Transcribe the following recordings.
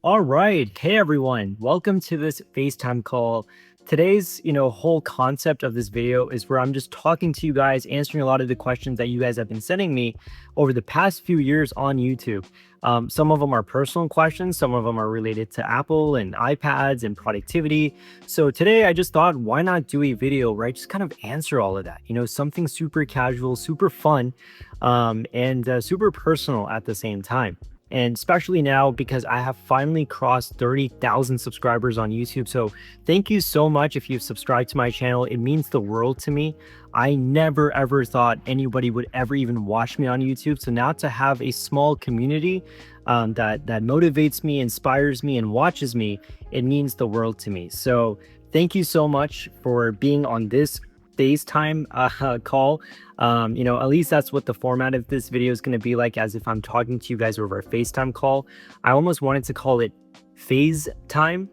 All right. Hey, everyone. Welcome to this FaceTime call. Today's, whole concept of this video is where I'm just talking to you guys, answering a lot of the questions that you guys have been sending me over the past few years on YouTube. Some of them are personal questions. Some of them are related to Apple and iPads and productivity. So today I just thought, why not do a video where I just kind of answer all of that, something super casual, super fun, and super personal at the same time. And especially now because I have finally crossed 30,000 subscribers on YouTube. So thank you so much if you've subscribed to my channel. It means the world to me. I never ever thought anybody would ever even watch me on YouTube. So now to have a small community that motivates me, inspires me, and watches me, it means the world to me. So thank you so much for being on this FaceTime call. At least that's what the format of this video is going to be like, as if I'm talking to you guys over a FaceTime call. I almost wanted to call it FaceTime,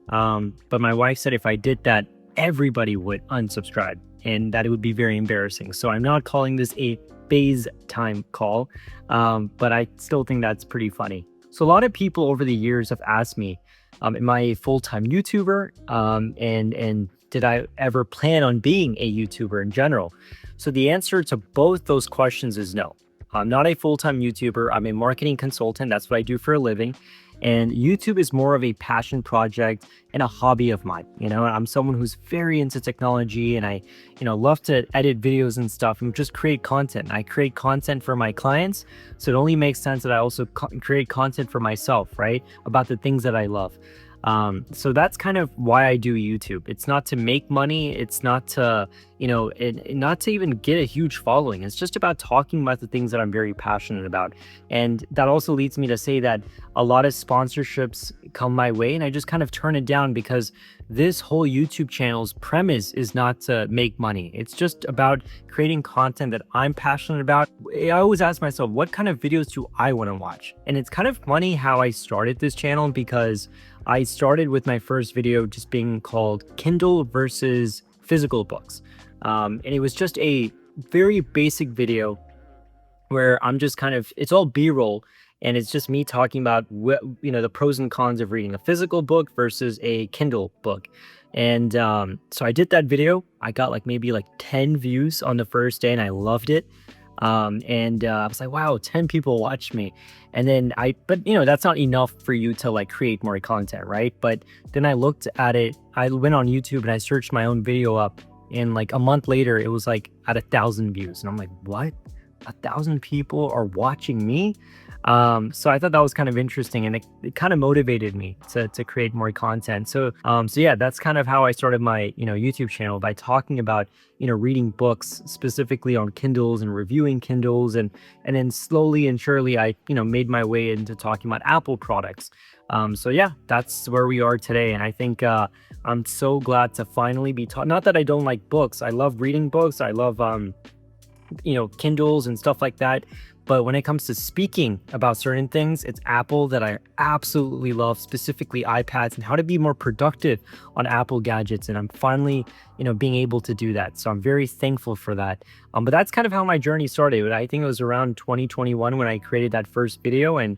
but my wife said if I did that, everybody would unsubscribe and that it would be very embarrassing. So I'm not calling this a FaceTime call, but I still think that's pretty funny. So a lot of people over the years have asked me, am I a full-time YouTuber? And did I ever plan on being a YouTuber in general? So the answer to both those questions is no. I'm not a full-time YouTuber. I'm a marketing consultant. That's what I do for a living. And YouTube is more of a passion project and a hobby of mine. I'm someone who's very into technology, and I, love to edit videos and stuff and just create content. I create content for my clients. So it only makes sense that I also create content for myself, right? About the things that I love. So that's kind of why I do YouTube. It's not to make money. It's not to, not to even get a huge following. It's just about talking about the things that I'm very passionate about. And that also leads me to say that a lot of sponsorships come my way, and I just kind of turn it down because this whole YouTube channel's premise is not to make money. It's just about creating content that I'm passionate about. I always ask myself, what kind of videos do I want to watch? And it's kind of funny how I started this channel, because I started with my first video just being called Kindle versus physical books. And it was just a very basic video where I'm just it's all B-roll, and it's just me talking about the pros and cons of reading a physical book versus a Kindle book. And so I did that video. I got maybe 10 views on the first day, and I loved it. I was like, wow, 10 people watched me. And then but that's not enough for you to create more content, right? But then I looked at it, I went on YouTube and I searched my own video up, and a month later, it was at 1,000 views. And I'm like, what? 1,000 people are watching me? So I thought that was kind of interesting, and it kind of motivated me to create more content. So yeah, that's kind of how I started my, YouTube channel, by talking about, reading books specifically on Kindles and reviewing Kindles. And then slowly and surely I, made my way into talking about Apple products. So yeah, that's where we are today. And I think, I'm so glad to finally be not that I don't like books. I love reading books. I love, Kindles and stuff like that. But when it comes to speaking about certain things, it's Apple that I absolutely love, specifically iPads, and how to be more productive on Apple gadgets. And I'm finally, being able to do that. So I'm very thankful for that. But that's kind of how my journey started. I think it was around 2021 when I created that first video, and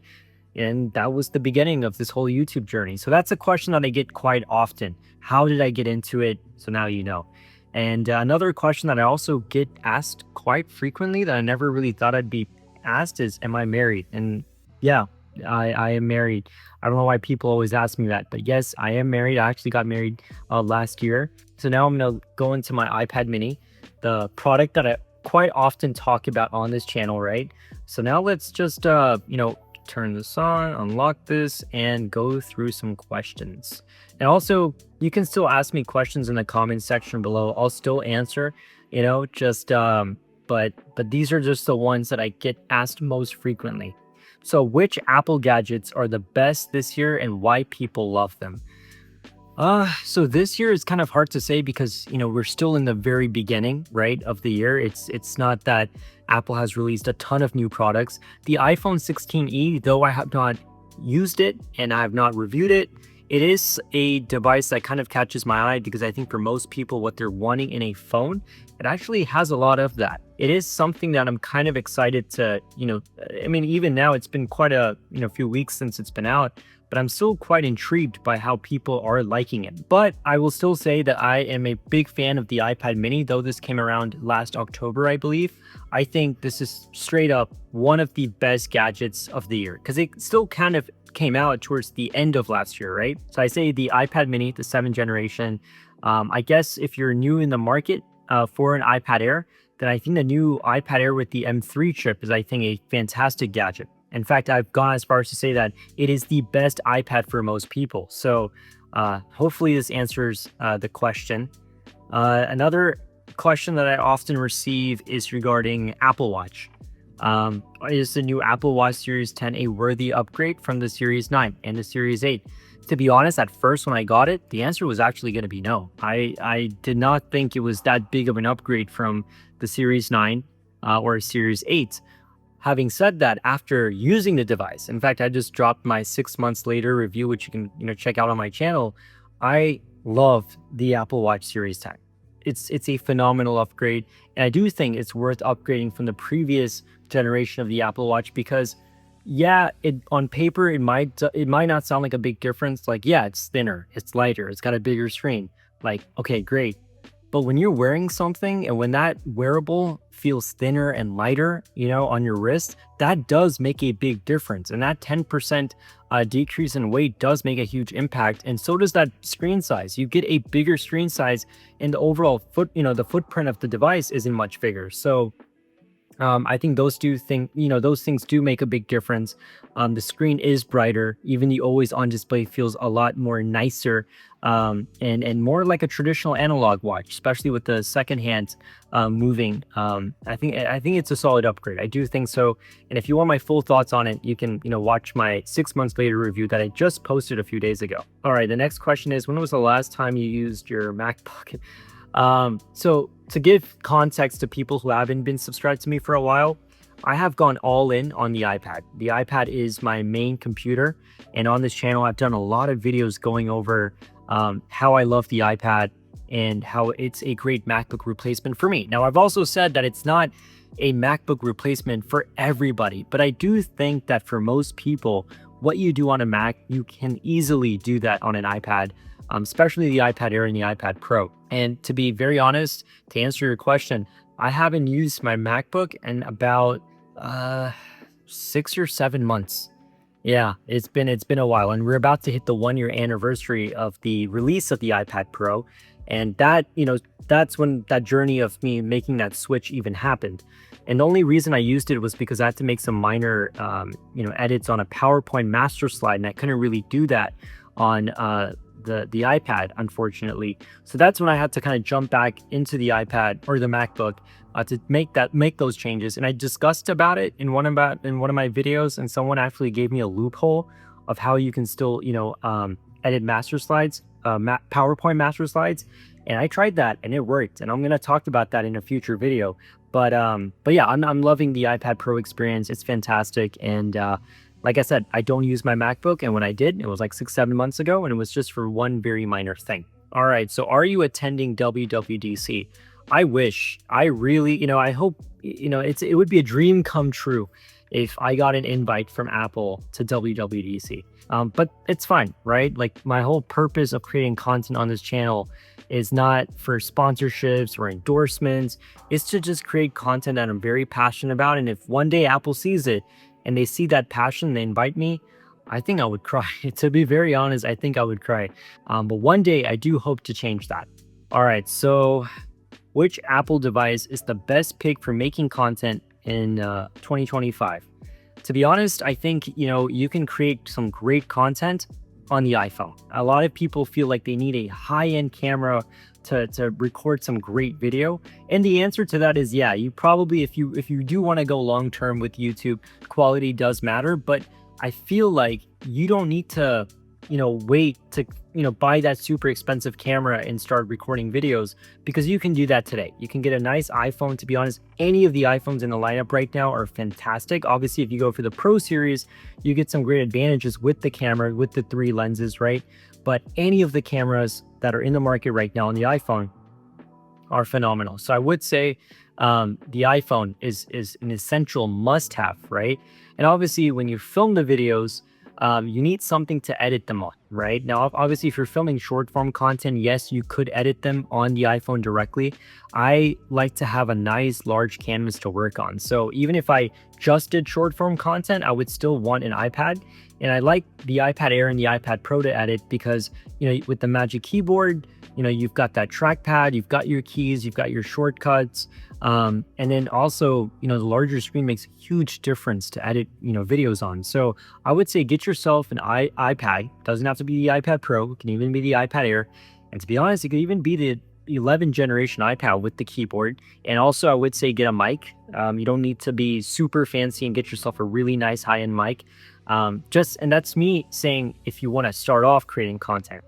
that was the beginning of this whole YouTube journey. So that's a question that I get quite often. How did I get into it? So now you know. And another question that I also get asked quite frequently that I never really thought I'd be asked is, am I married? And yeah, I am married. I don't know why people always ask me that, but yes, I am married. I actually got married last year. So now I'm gonna go into my iPad mini, the product that I quite often talk about on this channel, right? So now let's just turn this on, unlock this, and go through some questions. And also, you can still ask me questions in the comment section below. I'll still answer, but these are just the ones that I get asked most frequently. So which Apple gadgets are the best this year and why people love them? So this year is kind of hard to say because, we're still in the very beginning, right, of the year. It's not that Apple has released a ton of new products. The iPhone 16e, though I have not used it and I have not reviewed it, it is a device that kind of catches my eye because I think for most people, what they're wanting in a phone, it actually has a lot of that. it is something that I'm kind of excited to, I mean, even now it's been quite a, few weeks since it's been out, but I'm still quite intrigued by how people are liking it. But I will still say that I am a big fan of the iPad mini, though this came around last October, I believe. I think this is straight up one of the best gadgets of the year, because it still kind of came out towards the end of last year, right? So I say the iPad mini, the 7th generation. I guess if you're new in the market for an iPad Air, then I think the new iPad Air with the M3 chip is, I think, a fantastic gadget. In fact, I've gone as far as to say that it is the best iPad for most people. So hopefully this answers the question. Another question that I often receive is regarding Apple Watch. Is the new Apple Watch Series 10 a worthy upgrade from the Series 9 and the Series 8? To be honest, at first when I got it, the answer was actually going to be no. I did not think it was that big of an upgrade from the Series 9 or Series 8. Having said that, after using the device, in fact, I just dropped my 6 months later review, which you can check out on my channel. I love the Apple Watch Series 10. It's a phenomenal upgrade, and I do think it's worth upgrading from the previous generation of the Apple Watch, because yeah, on paper it might not sound like a big difference. Like, yeah, it's thinner, it's lighter, it's got a bigger screen. Like, okay, great. But when you're wearing something and when that wearable feels thinner and lighter, on your wrist, that does make a big difference. And that 10% decrease in weight does make a huge impact. And so does that screen size. You get a bigger screen size, and the overall the footprint of the device isn't much bigger. So I think those things do make a big difference. The screen is brighter. Even the always on display feels a lot more nicer, and more like a traditional analog watch, especially with the second hand moving. I think it's a solid upgrade. I do think so. And if you want my full thoughts on it, you can watch my 6 months later review that I just posted a few days ago. All right, the next question is, when was the last time you used your MacBook? So to give context to people who haven't been subscribed to me for a while, I have gone all in on the iPad. The iPad is my main computer, and on this channel, I've done a lot of videos going over how I love the iPad and how it's a great MacBook replacement for me. Now, I've also said that it's not a MacBook replacement for everybody, but I do think that for most people, what you do on a Mac, you can easily do that on an iPad, especially the iPad Air and the iPad Pro. And to be very honest, to answer your question, I haven't used my MacBook in about 6 or 7 months. Yeah, it's been a while, and we're about to hit the 1-year anniversary of the release of the iPad Pro, and that that's when that journey of me making that switch even happened. And the only reason I used it was because I had to make some minor edits on a PowerPoint master slide, and I couldn't really do that on the iPad, unfortunately. So that's when I had to kind of jump back into the iPad or the MacBook to make those changes. And I discussed about it in one of my videos, and someone actually gave me a loophole of how you can still edit master slides, PowerPoint master slides. And I tried that and it worked, and I'm going to talk about that in a future video. But yeah, I'm loving the iPad Pro experience. It's fantastic. And like I said, I don't use my MacBook, and when I did, it was like 6-7 months ago, and it was just for one very minor thing. All right, so are you attending WWDC? I wish. I really, I hope, it would be a dream come true if I got an invite from Apple to WWDC. But it's fine, right? Like, my whole purpose of creating content on this channel is not for sponsorships or endorsements. It's to just create content that I'm very passionate about. And if one day Apple sees it and they see that passion, they invite me, I think I would cry. To be very honest, I think I would cry. But one day I do hope to change that. All right, so which Apple device is the best pick for making content in 2025? To be honest, I think, you can create some great content on the iPhone. A lot of people feel like they need a high-end camera to record some great video. And the answer to that is, yeah, you probably, if you do want to go long-term with YouTube, quality does matter. But I feel like you don't need to, wait to, buy that super expensive camera and start recording videos, because you can do that today. You can get a nice iPhone. To be honest, any of the iPhones in the lineup right now are fantastic. Obviously, if you go for the Pro series, you get some great advantages with the camera, with the 3 lenses, right? But any of the cameras that are in the market right now on the iPhone are phenomenal. So I would say the iPhone is an essential must-have, right? And obviously, when you film the videos, you need something to edit them on, right? Now, obviously, if you're filming short form content, yes, you could edit them on the iPhone directly. I like to have a nice large canvas to work on. So even if I just did short form content, I would still want an iPad. And I like the iPad Air and the iPad Pro to edit because, with the Magic Keyboard, you've got that trackpad, you've got your keys, you've got your shortcuts. And then also, the larger screen makes a huge difference to edit, videos on. So I would say get yourself an iPad. Doesn't have to be the iPad Pro. It can even be the iPad Air. And to be honest, it could even be the 11th generation iPad with the keyboard. And also, I would say get a mic. You don't need to be super fancy and get yourself a really nice high-end mic. And that's me saying if you want to start off creating content.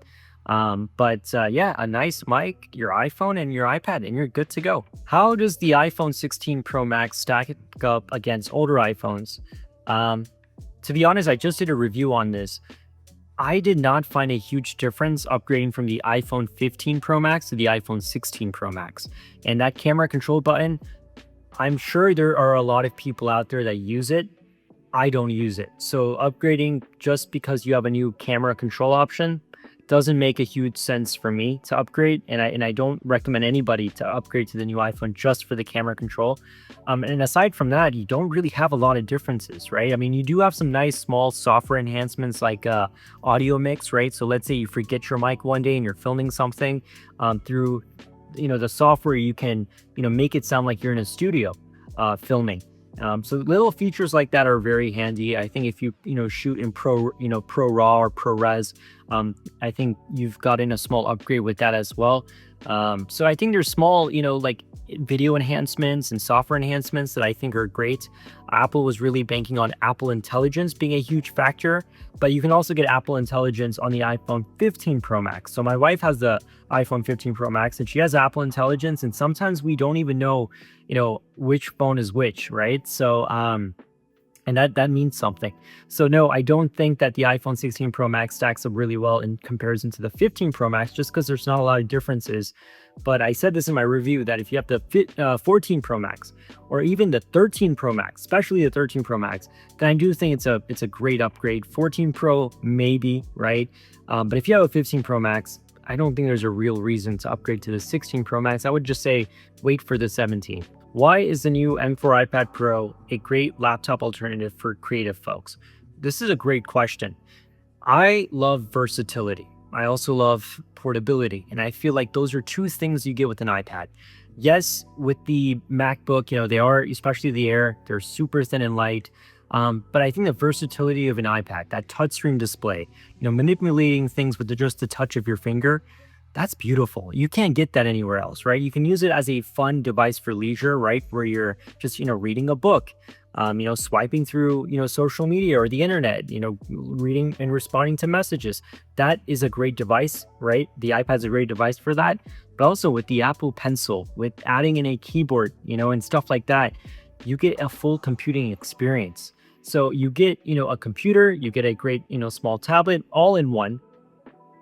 Yeah, a nice mic, your iPhone and your iPad, and you're good to go. How does the iPhone 16 Pro Max stack up against older iPhones? To be honest, I just did a review on this. I did not find a huge difference upgrading from the iPhone 15 Pro Max to the iPhone 16 Pro Max. And that camera control button, I'm sure there are a lot of people out there that use it. I don't use it. So upgrading just because you have a new camera control option doesn't make a huge sense for me to upgrade, and I don't recommend anybody to upgrade to the new iPhone just for the camera control. And aside from that, you don't really have a lot of differences, right? I mean, you do have some nice small software enhancements like audio mix, right? So let's say you forget your mic one day and you're filming something through, the software, you can, make it sound like you're in a studio filming. So little features like that are very handy. I think if you shoot in Pro RAW or ProRes, I think you've gotten a small upgrade with that as well. So I think there's small, like video enhancements and software enhancements that I think are great. Apple was really banking on Apple Intelligence being a huge factor, but you can also get Apple Intelligence on the iPhone 15 Pro Max. So my wife has the iPhone 15 Pro Max and she has Apple Intelligence, and sometimes we don't even know, which phone is which, right? So, and that means something. So no, I don't think that the iPhone 16 Pro Max stacks up really well in comparison to the 15 Pro Max, just because there's not a lot of differences. But I said this in my review that if you have the 14 Pro Max or even the 13 Pro Max, especially the 13 Pro Max, then I do think it's a great upgrade. 14 Pro maybe, right? But if you have a 15 Pro Max, I don't think there's a real reason to upgrade to the 16 Pro Max. I would just say wait for the 17. Why is the new M4 iPad Pro a great laptop alternative for creative folks? This is a great question. I love versatility. I also love portability. And I feel like those are two things you get with an iPad. Yes, with the MacBook, they are, especially the Air, they're super thin and light. But I think the versatility of an iPad, that touchscreen display, manipulating things with just the touch of your finger, that's beautiful. You can't get that anywhere else, right? You can use it as a fun device for leisure, right? Where you're just, reading a book, swiping through, social media or the internet, reading and responding to messages. That is a great device, right? The iPad's a great device for that. But also with the Apple Pencil, with adding in a keyboard, and stuff like that, you get a full computing experience. So you get, a computer, you get a great, small tablet all in one.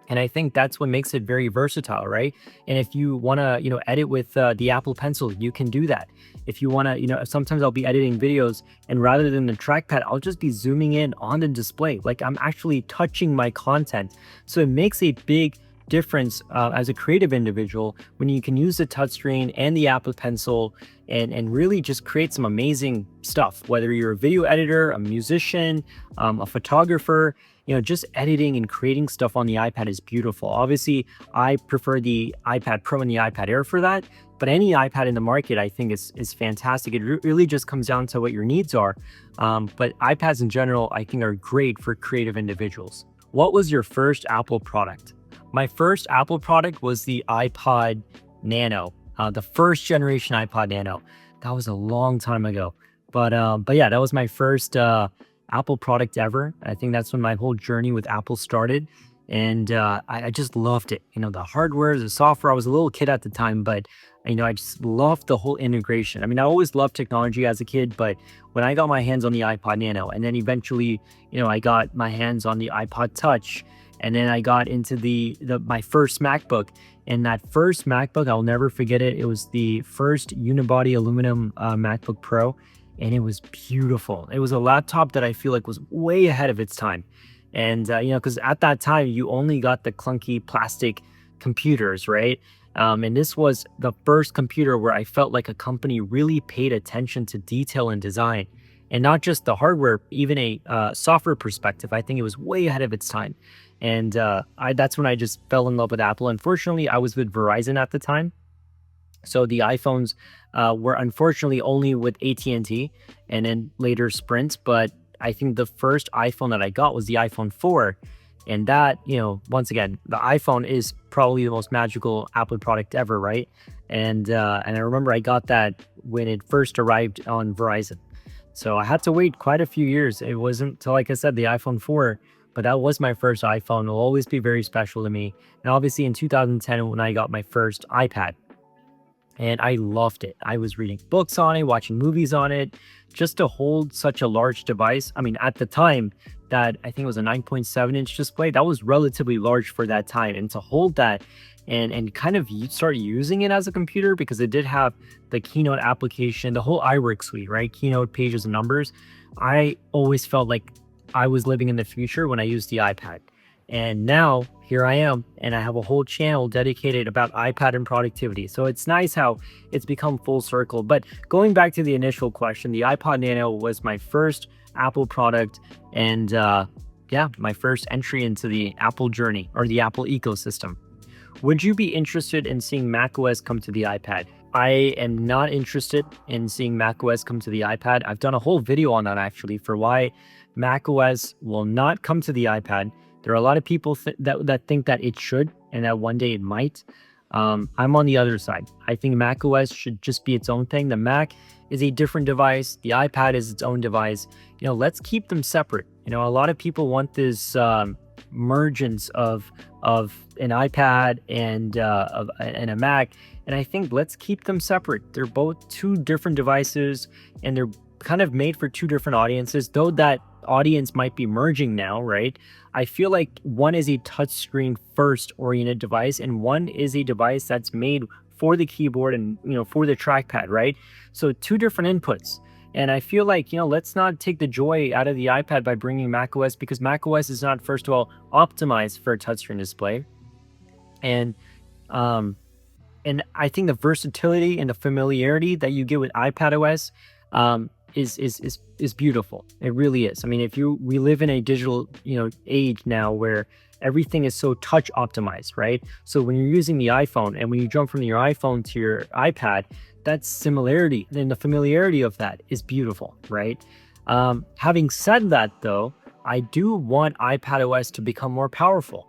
And I think that's what makes it very versatile, right? And if you want to, edit with the Apple Pencil, you can do that. If you want to, sometimes I'll be editing videos and rather than the trackpad, I'll just be zooming in on the display. Like I'm actually touching my content. So it makes a big difference as a creative individual when you can use the touchscreen and the Apple Pencil and really just create some amazing stuff, whether you're a video editor, a musician, a photographer. Just editing and creating stuff on the iPad is beautiful. Obviously, I prefer the iPad Pro and the iPad Air for that, but any iPad in the market, I think is fantastic. It really just comes down to what your needs are. But iPads in general, I think are great for creative individuals. What was your first Apple product? My first Apple product was the iPod Nano, the first generation iPod Nano. That was a long time ago. But yeah, that was my first Apple product ever. I think that's when my whole journey with Apple started. And I just loved it. The hardware, the software. I was a little kid at the time, but I just loved the whole integration. I mean, I always loved technology as a kid, but when I got my hands on the iPod Nano and then eventually, I got my hands on the iPod Touch And then I got into my first MacBook. And that first MacBook, I'll never forget it. It was the first unibody aluminum MacBook Pro, and it was beautiful. It was a laptop that I feel like was way ahead of its time. And because at that time you only got the clunky plastic computers, right? And this was the first computer where I felt like a company really paid attention to detail and design, and not just the hardware, even a software perspective. I think it was way ahead of its time. And that's when I just fell in love with Apple. Unfortunately, I was with Verizon at the time, so the iPhones were unfortunately only with AT&T and then later Sprint. But I think the first iPhone that I got was the iPhone 4. And that, once again, the iPhone is probably the most magical Apple product ever, right? And I remember I got that when it first arrived on Verizon. So I had to wait quite a few years. It wasn't until, like I said, the iPhone 4, but that was my first iPhone. It will always be very special to me. And obviously in 2010, when I got my first iPad, and I loved it. I was reading books on it, watching movies on it. Just to hold such a large device. I mean, at the time, that I think it was a 9.7-inch display, that was relatively large for that time. And to hold that and kind of start using it as a computer, because it did have the Keynote application, the whole iWork suite, right? Keynote, Pages, and Numbers. I always felt like I was living in the future when I used the iPad. And now here I am, and I have a whole channel dedicated about iPad and productivity. So it's nice how it's become full circle. But going back to the initial question, the iPod Nano was my first Apple product, and my first entry into the Apple journey, or the Apple ecosystem. Would you be interested in seeing macOS come to the iPad? I am not interested in seeing macOS come to the iPad. I've done a whole video on that actually, for why macOS will not come to the iPad. There are a lot of people that think that it should, and that one day it might. I'm on the other side. I think macOS should just be its own thing. The Mac is a different device. The iPad is its own device. Let's keep them separate. A lot of people want this mergence of an iPad and a Mac, and I think let's keep them separate. They're both two different devices, and they're kind of made for two different audiences, though that audience might be merging now, right? I feel like one is a touchscreen first oriented device, and one is a device that's made for the keyboard and for the trackpad, right? So two different inputs. And I feel like, let's not take the joy out of the iPad by bringing macOS, because macOS is not, first of all, optimized for a touchscreen display. And I think the versatility and the familiarity that you get with iPadOS is beautiful. It really is. I mean, we live in a digital, age now where everything is so touch optimized, right? So when you're using the iPhone, and when you jump from your iPhone to your iPad, that similarity and the familiarity of that is beautiful, right? Having said that, though, I do want iPadOS to become more powerful.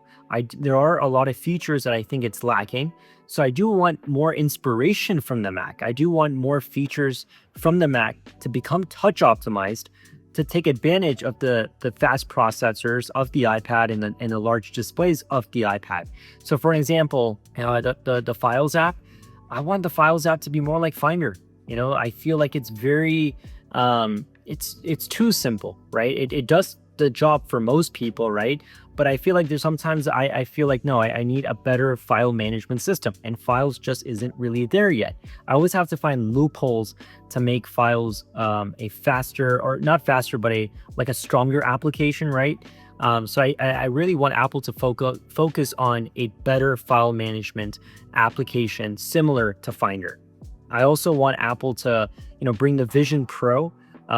There are a lot of features that I think it's lacking. So I do want more inspiration from the Mac. I do want more features from the Mac to become touch optimized, to take advantage of the fast processors of the iPad and the large displays of the iPad. So for example, the Files app, I want the Files app to be more like Finder. I feel like it's very, it's too simple, right? It does the job for most people, right? But I feel like there's sometimes I feel like, no, I need a better file management system, and Files just isn't really there yet. I always have to find loopholes to make Files a faster, or not faster, but a stronger application, right? So I really want Apple to focus on a better file management application similar to Finder. I also want Apple to, bring the Vision Pro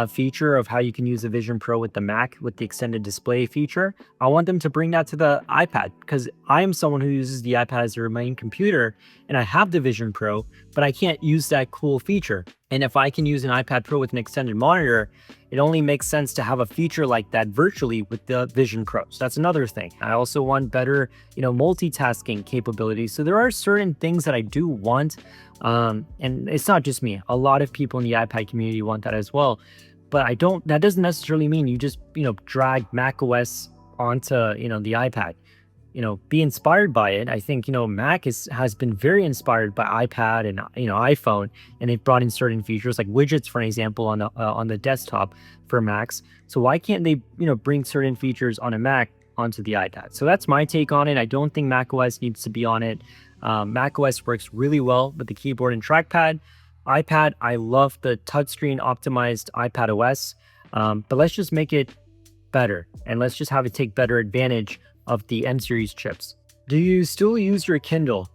feature of how you can use the Vision Pro with the Mac with the extended display feature. I want them to bring that to the iPad, because I am someone who uses the iPad as their main computer, and I have the Vision Pro, but I can't use that cool feature. And if I can use an iPad Pro with an extended monitor, it only makes sense to have a feature like that virtually with the Vision Pro. So that's another thing. I also want better, multitasking capabilities. So there are certain things that I do want. And it's not just me. A lot of people in the iPad community want that as well. But that doesn't necessarily mean you just, drag macOS onto, the iPad. Be inspired by it. I think, Mac has been very inspired by iPad and, iPhone, and they've brought in certain features like widgets, for example, on the desktop for Macs. So why can't they, bring certain features on a Mac onto the iPad. So that's my take on it. I don't think macOS needs to be on it. macOS works really well with the keyboard and trackpad. iPad, I love the touchscreen optimized iPad OS, but let's just make it better, and let's just have it take better advantage of the M series chips. Do you still use your Kindle?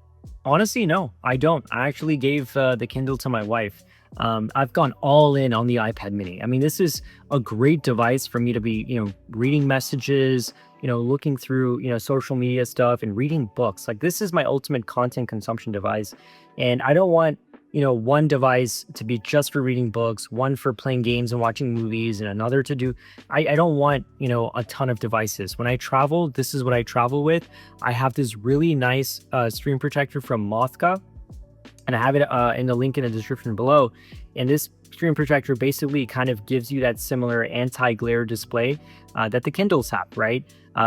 Honestly, no, I don't. I actually gave the Kindle to my wife. I've gone all in on the iPad mini. I mean, this is a great device for me to be, reading messages, looking through, social media stuff and reading books. Like, this is my ultimate content consumption device. And I don't want, one device to be just for reading books, one for playing games and watching movies, and another to do. I don't want, a ton of devices. When I travel, this is what I travel with. I have this really nice screen protector from Mothka, and I have it in the link in the description below. And this screen protector basically kind of gives you that similar anti-glare display that the Kindles have, right?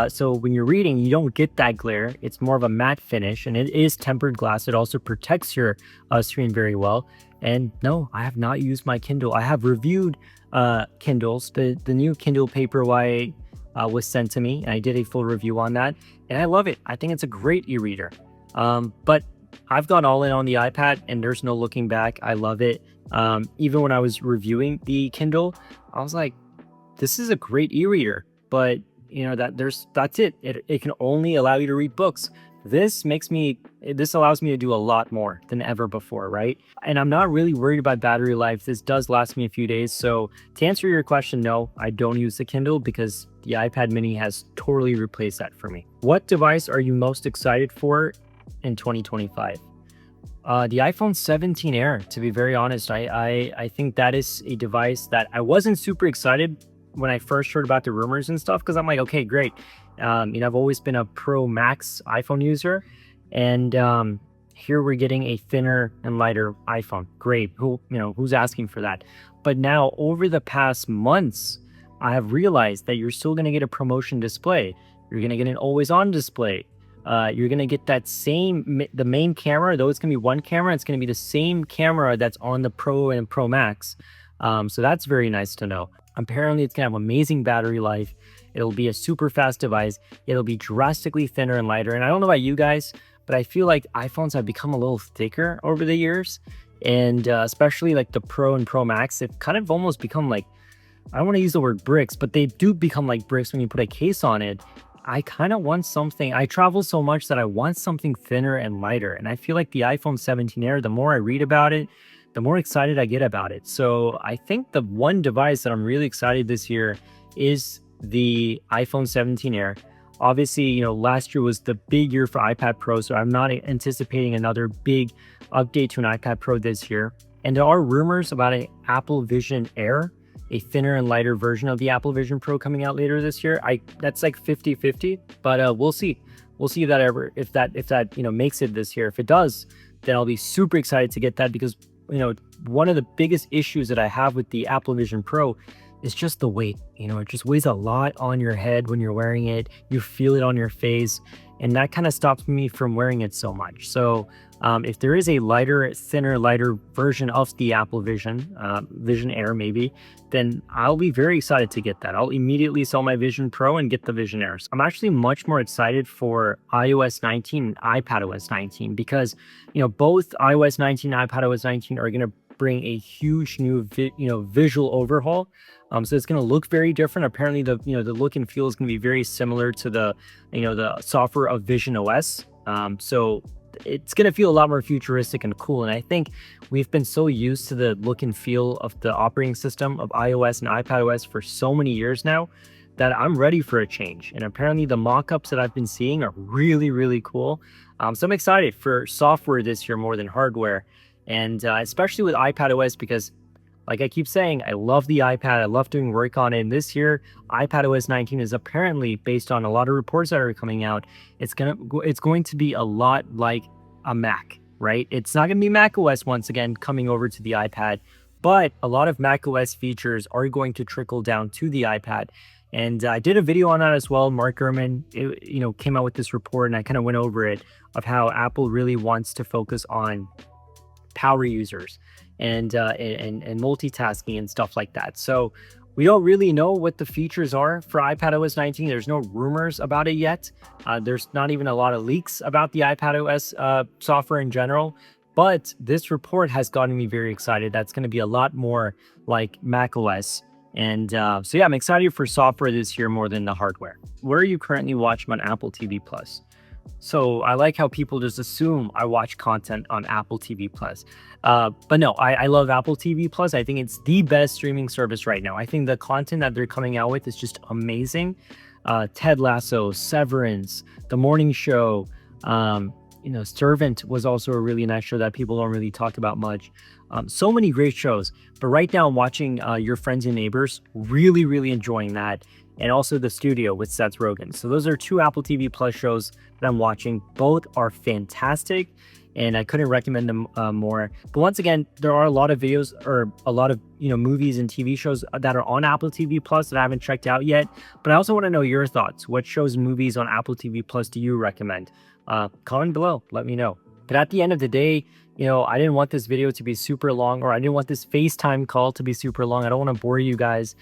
So when you're reading, you don't get that glare. It's more of a matte finish, and it is tempered glass. It also protects your screen very well. And no, I have not used my Kindle. I have reviewed Kindles. The new Kindle Paperwhite was sent to me, and I did a full review on that. And I love it. I think it's a great e-reader. But I've gone all in on the iPad, and there's no looking back. I love it. Even when I was reviewing the Kindle, I was like, this is a great e-reader, but that's it. It can only allow you to read books. This allows me to do a lot more than ever before, right? And I'm not really worried about battery life. This does last me a few days. So to answer your question, no, I don't use the Kindle because the iPad mini has totally replaced that for me. What device are you most excited for in 2025? The iPhone 17 Air, to be very honest. I think that is a device that I wasn't super excited when I first heard about the rumors and stuff, because I'm like, okay, great. I've always been a Pro Max iPhone user, and here we're getting a thinner and lighter iPhone. Great. Who's asking for that? But now, over the past months, I have realized that you're still going to get a promotion display. You're going to get an always-on display. You're going to get the main camera, though it's going to be one camera, it's going to be the same camera that's on the Pro and Pro Max. So that's very nice to know. Apparently, it's going to have amazing battery life. It'll be a super fast device. It'll be drastically thinner and lighter. And I don't know about you guys, but I feel like iPhones have become a little thicker over the years. And especially like the Pro and Pro Max, they've kind of almost become like, I don't want to use the word bricks, but they do become like bricks when you put a case on it. I kind of want something. I travel so much that I want something thinner and lighter. And I feel like the iPhone 17 Air, the more I read about it, the more excited I get about it. So I think the one device that I'm really excited this year is the iPhone 17 Air. Obviously, last year was the big year for iPad Pro, so I'm not anticipating another big update to an iPad Pro this year. And there are rumors about an Apple Vision Air, a thinner and lighter version of the Apple Vision Pro coming out later this year. That's like 50-50, but we'll see. We'll see if that makes it this year. If it does, then I'll be super excited to get that, because one of the biggest issues that I have with the Apple Vision Pro is just the weight. It just weighs a lot on your head when you're wearing it. You feel it on your face, and that kind of stops me from wearing it so much. So if there is a thinner, lighter version of the Apple Vision Air maybe, then I'll be very excited to get that. I'll immediately sell my Vision Pro and get the Vision Air. So I'm actually much more excited for iOS 19 and iPadOS 19, because both iOS 19 and iPadOS 19 are going to bring a huge new visual overhaul. So it's going to look very different. Apparently the look and feel is going to be very similar to the software of Vision OS. So it's going to feel a lot more futuristic and cool. And I think we've been so used to the look and feel of the operating system of iOS and iPadOS for so many years now that I'm ready for a change. And apparently the mock-ups that I've been seeing are really, really cool. So I'm excited for software this year more than hardware. And especially with iPadOS, because like I keep saying, I love the iPad. I love doing work on it. And this year, iPadOS 19 is apparently, based on a lot of reports that are coming out, it's going to be a lot like a Mac, right? It's not going to be macOS once again coming over to the iPad, but a lot of macOS features are going to trickle down to the iPad. And I did a video on that as well. Mark Gurman, came out with this report, and I kind of went over it, of how Apple really wants to focus on power users and multitasking and stuff like that. So We don't really know what the features are for iPadOS 19. There's no rumors about it yet. There's not even a lot of leaks about the iPadOS software in general. But this report has gotten me very excited. That's going to be a lot more like macOS. And so yeah, I'm excited for software this year more than the hardware. Where are you currently watching on Apple TV Plus? So I like how people just assume I watch content on Apple TV Plus. But no, I love Apple TV Plus. I think it's the best streaming service right now. I think the content that they're coming out with is just amazing. Ted Lasso, Severance, The Morning Show, Servant was also a really nice show that people don't really talk about much. So many great shows. But right now I'm watching Your Friends and Neighbors, really, really enjoying that. And also The Studio with Seth Rogen. So those are two Apple TV Plus shows that I'm watching. Both are fantastic, and I couldn't recommend them more. But once again, there are a lot of videos or a lot of movies and TV shows that are on Apple TV Plus that I haven't checked out yet. But I also want to know your thoughts. What shows and movies on Apple TV Plus do you recommend? Comment below. Let me know. But at the end of the day, I didn't want this video to be super long, or I didn't want this FaceTime call to be super long. I don't want to bore you guys.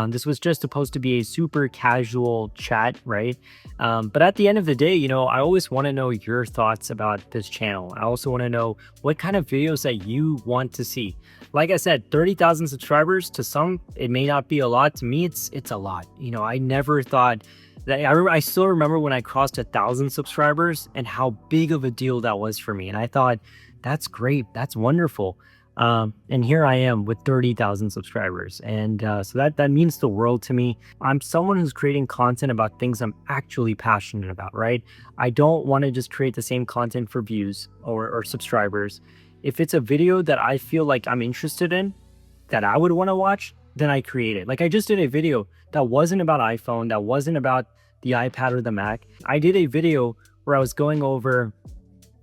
This was just supposed to be a super casual chat, right? But at the end of the day, I always want to know your thoughts about this channel. I also want to know what kind of videos that you want to see. Like I said, 30,000 subscribers, to some, it may not be a lot. To me, it's a lot. I never thought that. I still remember when I crossed 1,000 subscribers and how big of a deal that was for me. And I thought, that's great. That's wonderful. And here I am with 30,000 subscribers. And so that means the world to me. I'm someone who's creating content about things I'm actually passionate about, right? I don't want to just create the same content for views or subscribers. If it's a video that I feel like I'm interested in, that I would want to watch, then I create it. Like I just did a video that wasn't about iPhone, that wasn't about the iPad or the Mac. I did a video where I was going over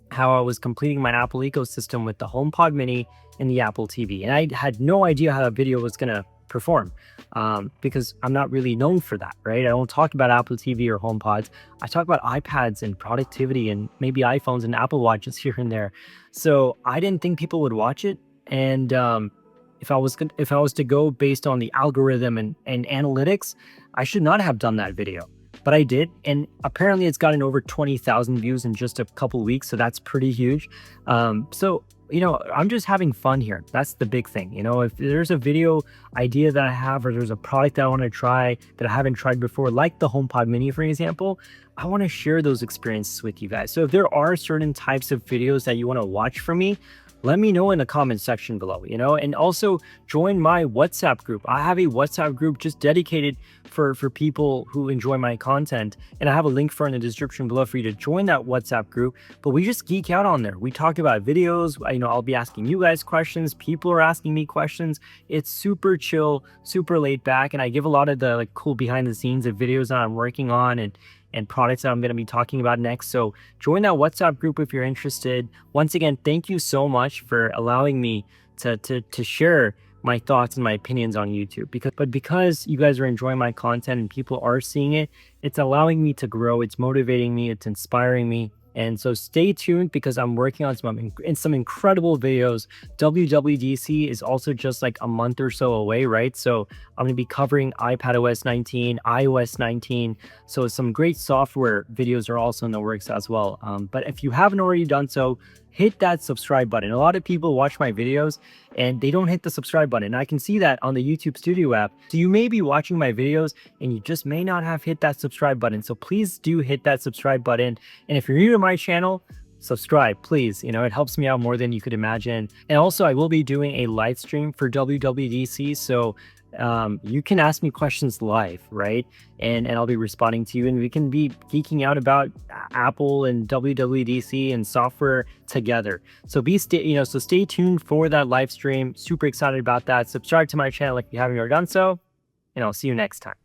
how I was completing my Apple ecosystem with the HomePod Mini and the Apple TV. And I had no idea how that video was going to perform because I'm not really known for that, right? I don't talk about Apple TV or HomePods. I talk about iPads and productivity and maybe iPhones and Apple Watches here and there. So I didn't think people would watch it. And if I was to go based on the algorithm and analytics, I should not have done that video. But I did, and apparently it's gotten over 20,000 views in just a couple weeks, so that's pretty huge. So I'm just having fun here. That's the big thing. If there's a video idea that I have, or there's a product that I want to try that I haven't tried before, like the HomePod Mini, for example, I want to share those experiences with you guys. So if there are certain types of videos that you want to watch from me, let me know in the comment section below, and also join my WhatsApp group. I have a WhatsApp group just dedicated for people who enjoy my content, and I have a link for it in the description below for you to join that WhatsApp group. But we just geek out on there. We talk about videos. I'll be asking you guys questions. People are asking me questions. It's super chill, super laid back, and I give a lot of the cool behind the scenes of videos that I'm working on and products that I'm going to be talking about next. So join that WhatsApp group if you're interested. Once again, thank you so much for allowing me to share my thoughts and my opinions on YouTube. Because you guys are enjoying my content and people are seeing it, it's allowing me to grow. It's motivating me. It's inspiring me. And so stay tuned because I'm working on some incredible videos. WWDC is also just like a month or so away, right? So I'm going to be covering iPadOS 19, iOS 19. So some great software videos are also in the works as well. But if you haven't already done so, hit that subscribe button. A lot of people watch my videos and they don't hit the subscribe button. I can see that on the YouTube Studio app. So you may be watching my videos and you just may not have hit that subscribe button. So please do hit that subscribe button. And if you're new to my channel, subscribe, please. It helps me out more than you could imagine. And also I will be doing a live stream for WWDC. So you can ask me questions live, right? And I'll be responding to you, and we can be geeking out about Apple and WWDC and software together. So stay tuned for that live stream. Super excited about that. Subscribe to my channel if you haven't already done so, and I'll see you next time.